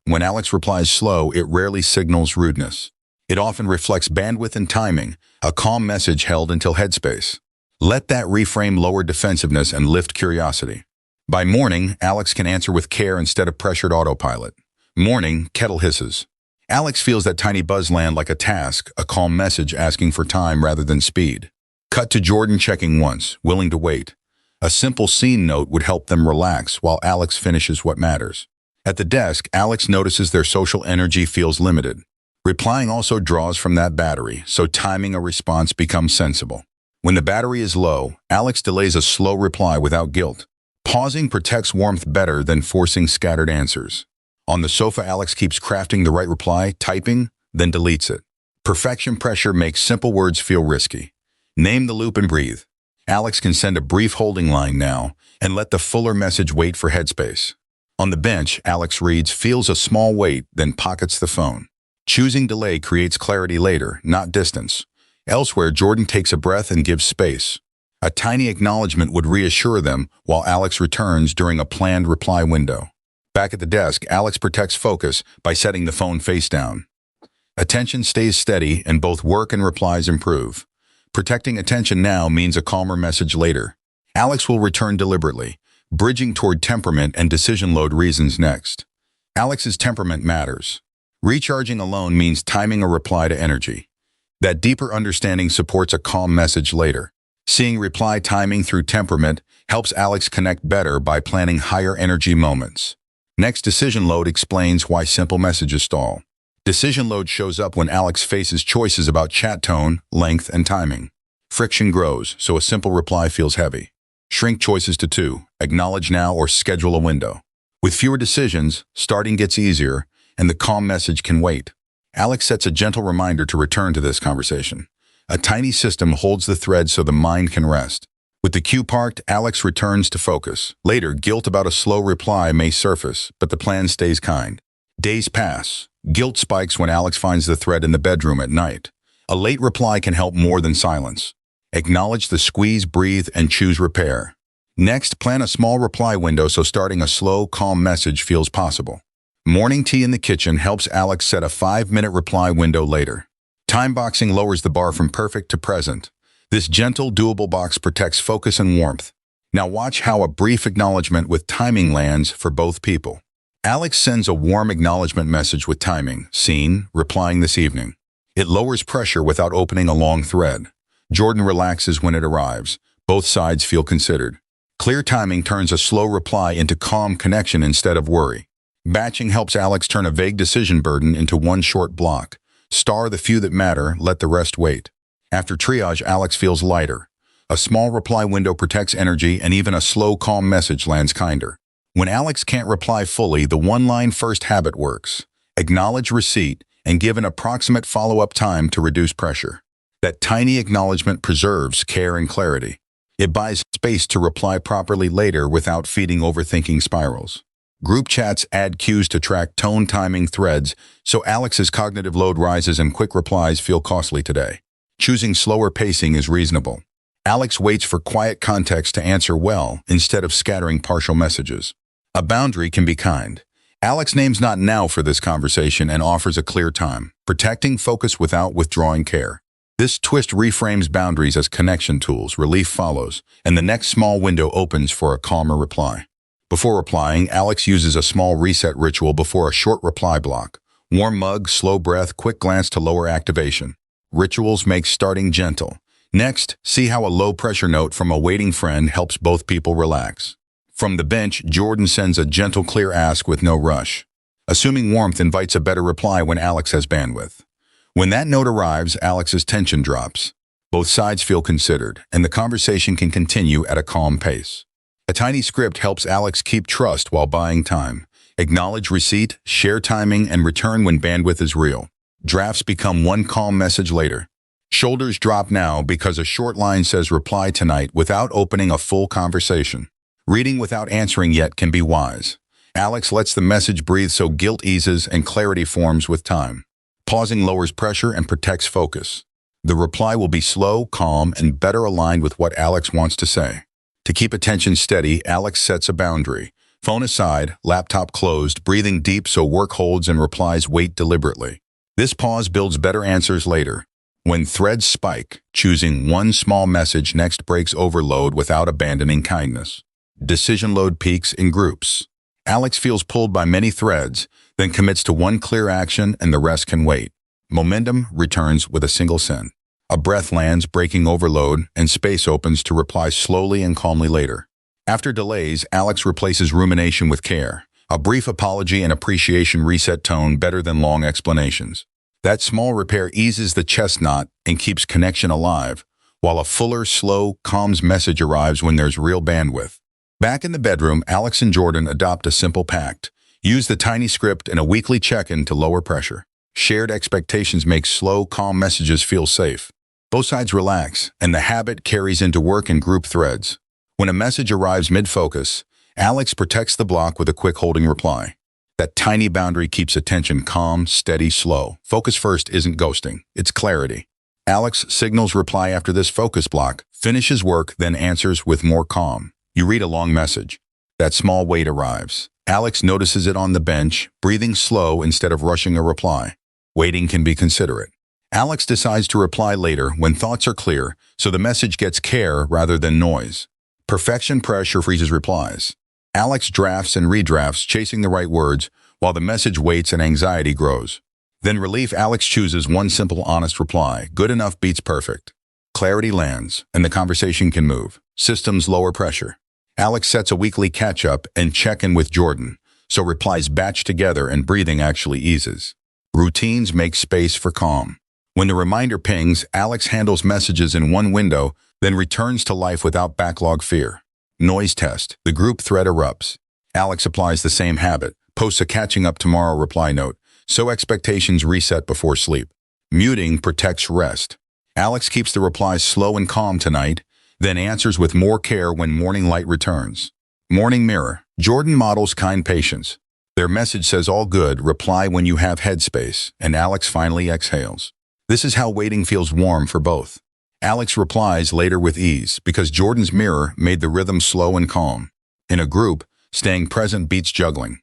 When Alex replies slow, it rarely signals rudeness. It often reflects bandwidth and timing, a calm message held until headspace. Let that reframe lower defensiveness and lift curiosity. By morning, Alex can answer with care instead of pressured autopilot. Morning, kettle hisses. Alex feels that tiny buzz land like a task, a calm message asking for time rather than speed. Cut to Jordan checking once, willing to wait. A simple scene note would help them relax while Alex finishes what matters. At the desk, Alex notices their social energy feels limited. Replying also draws from that battery, so timing a response becomes sensible. When the battery is low, Alex delays a slow reply without guilt. Pausing protects warmth better than forcing scattered answers. On the sofa, Alex keeps crafting the right reply, typing, then deletes it. Perfection pressure makes simple words feel risky. Name the loop and breathe. Alex can send a brief holding line now and let the fuller message wait for headspace. On the bench, Alex reads, feels a small weight, then pockets the phone. Choosing delay creates clarity later, not distance. Elsewhere, Jordan takes a breath and gives space. A tiny acknowledgement would reassure them while Alex returns during a planned reply window. Back at the desk, Alex protects focus by setting the phone face down. Attention stays steady and both work and replies improve. Protecting attention now means a calmer message later. Alex will return deliberately, bridging toward temperament and decision load reasons next. Alex's temperament matters. Recharging alone means timing a reply to energy. That deeper understanding supports a calm message later. Seeing reply timing through temperament helps Alex connect better by planning higher energy moments. Next, decision load explains why simple messages stall. Decision load shows up when Alex faces choices about chat tone, length, and timing. Friction grows, so a simple reply feels heavy. Shrink choices to 2, acknowledge now or schedule a window. With fewer decisions, starting gets easier, and the calm message can wait. Alex sets a gentle reminder to return to this conversation. A tiny system holds the thread so the mind can rest. With the cue parked, Alex returns to focus. Later, guilt about a slow reply may surface, but the plan stays kind. Days pass. Guilt spikes when Alex finds the thread in the bedroom at night. A late reply can help more than silence. Acknowledge the squeeze, breathe, and choose repair. Next, plan a small reply window so starting a slow, calm message feels possible. Morning tea in the kitchen helps Alex set a 5-minute reply window later. Time boxing lowers the bar from perfect to present. This gentle, doable box protects focus and warmth. Now watch how a brief acknowledgement with timing lands for both people. Alex sends a warm acknowledgement message with timing, seen, replying this evening. It lowers pressure without opening a long thread. Jordan relaxes when it arrives. Both sides feel considered. Clear timing turns a slow reply into calm connection instead of worry. Batching helps Alex turn a vague decision burden into one short block. Star the few that matter, let the rest wait. After triage, Alex feels lighter. A small reply window protects energy and even a slow, calm message lands kinder. When Alex can't reply fully, the one-line first habit works. Acknowledge receipt and give an approximate follow-up time to reduce pressure. That tiny acknowledgement preserves care and clarity. It buys space to reply properly later without feeding overthinking spirals. Group chats add cues to track tone timing threads, so Alex's cognitive load rises and quick replies feel costly today. Choosing slower pacing is reasonable. Alex waits for quiet context to answer well instead of scattering partial messages. A boundary can be kind. Alex names not now for this conversation and offers a clear time, protecting focus without withdrawing care. This twist reframes boundaries as connection tools, relief follows, and the next small window opens for a calmer reply. Before replying, Alex uses a small reset ritual before a short reply block. Warm mug, slow breath, quick glance to lower activation. Rituals make starting gentle. Next, see how a low-pressure note from a waiting friend helps both people relax. From the bench, Jordan sends a gentle, clear ask with no rush. Assuming warmth invites a better reply when Alex has bandwidth. When that note arrives, Alex's tension drops. Both sides feel considered, and the conversation can continue at a calm pace. A tiny script helps Alex keep trust while buying time. Acknowledge receipt, share timing, and return when bandwidth is real. Drafts become one calm message later. Shoulders drop now because a short line says reply tonight without opening a full conversation. Reading without answering yet can be wise. Alex lets the message breathe so guilt eases and clarity forms with time. Pausing lowers pressure and protects focus. The reply will be slow, calm, and better aligned with what Alex wants to say. To keep attention steady, Alex sets a boundary. Phone aside, laptop closed, breathing deep so work holds and replies wait deliberately. This pause builds better answers later. When threads spike, choosing one small message next breaks overload without abandoning kindness. Decision load peaks in groups. Alex feels pulled by many threads, then commits to one clear action and the rest can wait. Momentum returns with a single send. A breath lands, breaking overload, and space opens to reply slowly and calmly later. After delays, Alex replaces rumination with care. A brief apology and appreciation reset tone better than long explanations. That small repair eases the chest knot and keeps connection alive, while a fuller, slow, calm message arrives when there's real bandwidth. Back in the bedroom, Alex and Jordan adopt a simple pact. Use the tiny script and a weekly check-in to lower pressure. Shared expectations make slow, calm messages feel safe. Both sides relax, and the habit carries into work and group threads. When a message arrives mid-focus, Alex protects the block with a quick holding reply. That tiny boundary keeps attention calm, steady, slow. Focus first isn't ghosting, it's clarity. Alex signals reply after this focus block, finishes work, then answers with more calm. You read a long message. That small wait arrives. Alex notices it on the bench, breathing slow instead of rushing a reply. Waiting can be considerate. Alex decides to reply later when thoughts are clear, so the message gets care rather than noise. Perfection pressure freezes replies. Alex drafts and redrafts, chasing the right words, while the message waits and anxiety grows. Then relief, Alex chooses one simple, honest reply. Good enough beats perfect. Clarity lands, and the conversation can move. Systems lower pressure. Alex sets a weekly catch-up and check-in with Jordan, so replies batch together and breathing actually eases. Routines make space for calm. When the reminder pings, Alex handles messages in one window, then returns to life without backlog fear. Noise test. The group thread erupts. Alex applies the same habit, posts a catching up tomorrow reply note, so expectations reset before sleep. Muting protects rest. Alex keeps the replies slow and calm tonight, then answers with more care when morning light returns. Morning mirror. Jordan models kind patience. Their message says all good, reply when you have headspace, and Alex finally exhales. This is how waiting feels warm for both. Alex replies later with ease because Jordan's mirror made the rhythm slow and calm. In a group, staying present beats juggling.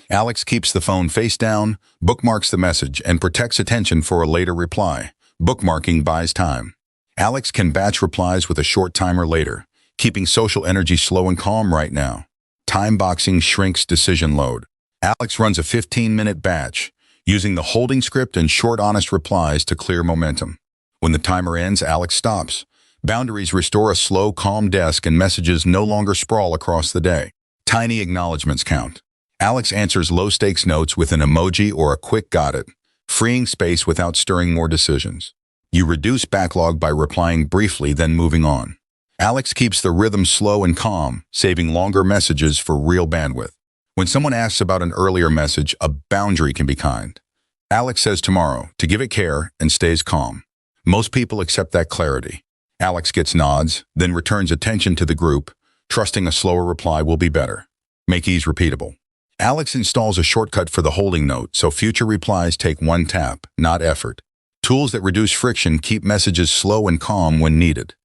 Alex keeps the phone face down, bookmarks the message, and protects attention for a later reply. Bookmarking buys time. Alex can batch replies with a short timer later, keeping social energy slow and calm right now. Time boxing shrinks decision load. Alex runs a 15-minute batch, using the holding script and short honest replies to clear momentum. When the timer ends, Alex stops. Boundaries restore a slow, calm desk and messages no longer sprawl across the day. Tiny acknowledgements count. Alex answers low-stakes notes with an emoji or a quick got it, freeing space without stirring more decisions. You reduce backlog by replying briefly, then moving on. Alex keeps the rhythm slow and calm, saving longer messages for real bandwidth. When someone asks about an earlier message, a boundary can be kind. Alex says tomorrow to give it care and stays calm. Most people accept that clarity. Alex gets nods, then returns attention to the group, trusting a slower reply will be better. Make ease repeatable. Alex installs a shortcut for the holding note so future replies take one tap, not effort. Tools that reduce friction keep messages slow and calm when needed.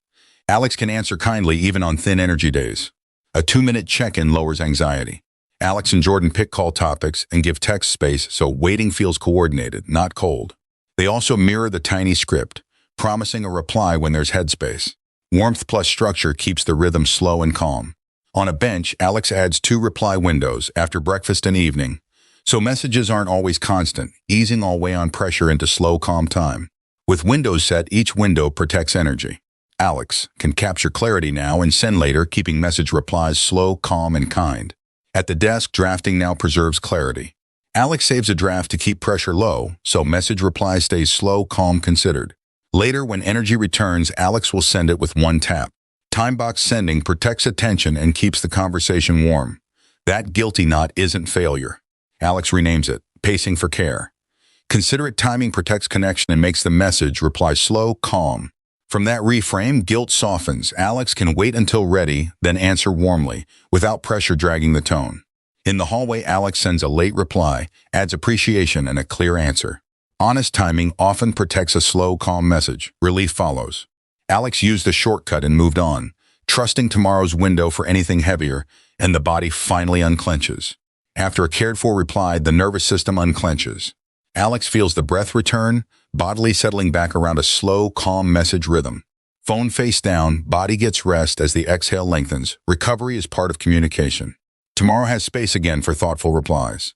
Alex can answer kindly even on thin energy days. A 2-minute check-in lowers anxiety. Alex and Jordan pick call topics and give text space so waiting feels coordinated, not cold. They also mirror the tiny script, promising a reply when there's headspace. Warmth plus structure keeps the rhythm slow and calm. On a bench, Alex adds 2 reply windows after breakfast and evening, so messages aren't always constant, easing all way on pressure into slow, calm time. With windows set, each window protects energy. Alex can capture clarity now and send later, keeping message replies slow, calm, and kind. At the desk, drafting now preserves clarity. Alex saves a draft to keep pressure low, so message reply stays slow, calm, considered. Later, when energy returns, Alex will send it with one tap. Timebox sending protects attention and keeps the conversation warm. That guilty knot isn't failure. Alex renames it, pacing for care. Considerate timing protects connection and makes the message reply slow, calm. From that reframe, guilt softens. Alex can wait until ready, then answer warmly, without pressure dragging the tone. In the hallway, Alex sends a late reply, adds appreciation and a clear answer. Honest timing often protects a slow, calm message. Relief follows. Alex used the shortcut and moved on, trusting tomorrow's window for anything heavier, and the body finally unclenches. After a cared-for reply, the nervous system unclenches. Alex feels the breath return, bodily settling back around a slow, calm message rhythm. Phone face down, body gets rest as the exhale lengthens. Recovery is part of communication. Tomorrow has space again for thoughtful replies.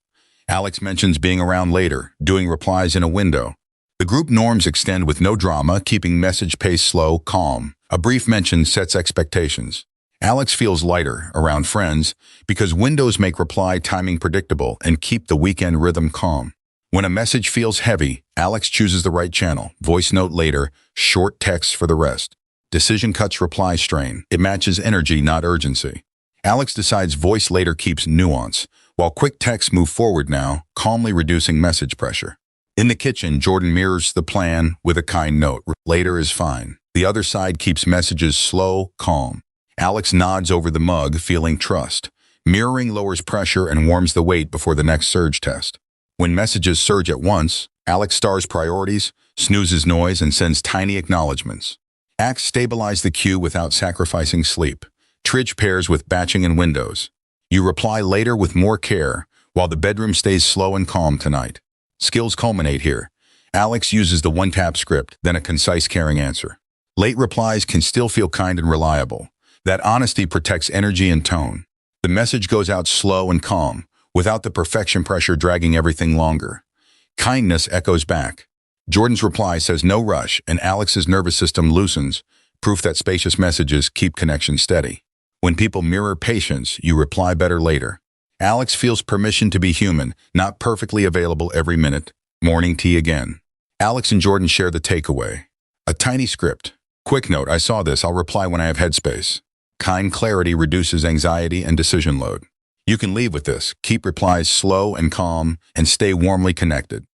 Alex mentions being around later, doing replies in a window. The group norms extend with no drama, keeping message pace slow, calm. A brief mention sets expectations. Alex feels lighter around friends because windows make reply timing predictable and keep the weekend rhythm calm. When a message feels heavy, Alex chooses the right channel. Voice note later, short text for the rest. Decision cuts reply strain. It matches energy, not urgency. Alex decides voice later keeps nuance, while quick texts move forward now, calmly reducing message pressure. In the kitchen, Jordan mirrors the plan with a kind note. Later is fine. The other side keeps messages slow, calm. Alex nods over the mug, feeling trust. Mirroring lowers pressure and warms the weight before the next surge test. When messages surge at once, Alex stars priorities, snoozes noise, and sends tiny acknowledgments. Acts stabilize the queue without sacrificing sleep. Tridge pairs with batching in windows. You reply later with more care, while the bedroom stays slow and calm tonight. Skills culminate here. Alex uses the one-tap script, then a concise, caring answer. Late replies can still feel kind and reliable. That honesty protects energy and tone. The message goes out slow and calm, without the perfection pressure dragging everything longer. Kindness echoes back. Jordan's reply says no rush, and Alex's nervous system loosens, proof that spacious messages keep connection steady. When people mirror patience, you reply better later. Alex feels permission to be human, not perfectly available every minute. Morning tea again. Alex and Jordan share the takeaway. A tiny script. Quick note, I saw this, I'll reply when I have headspace. Kind clarity reduces anxiety and decision load. You can leave with this. Keep replies slow and calm, and stay warmly connected.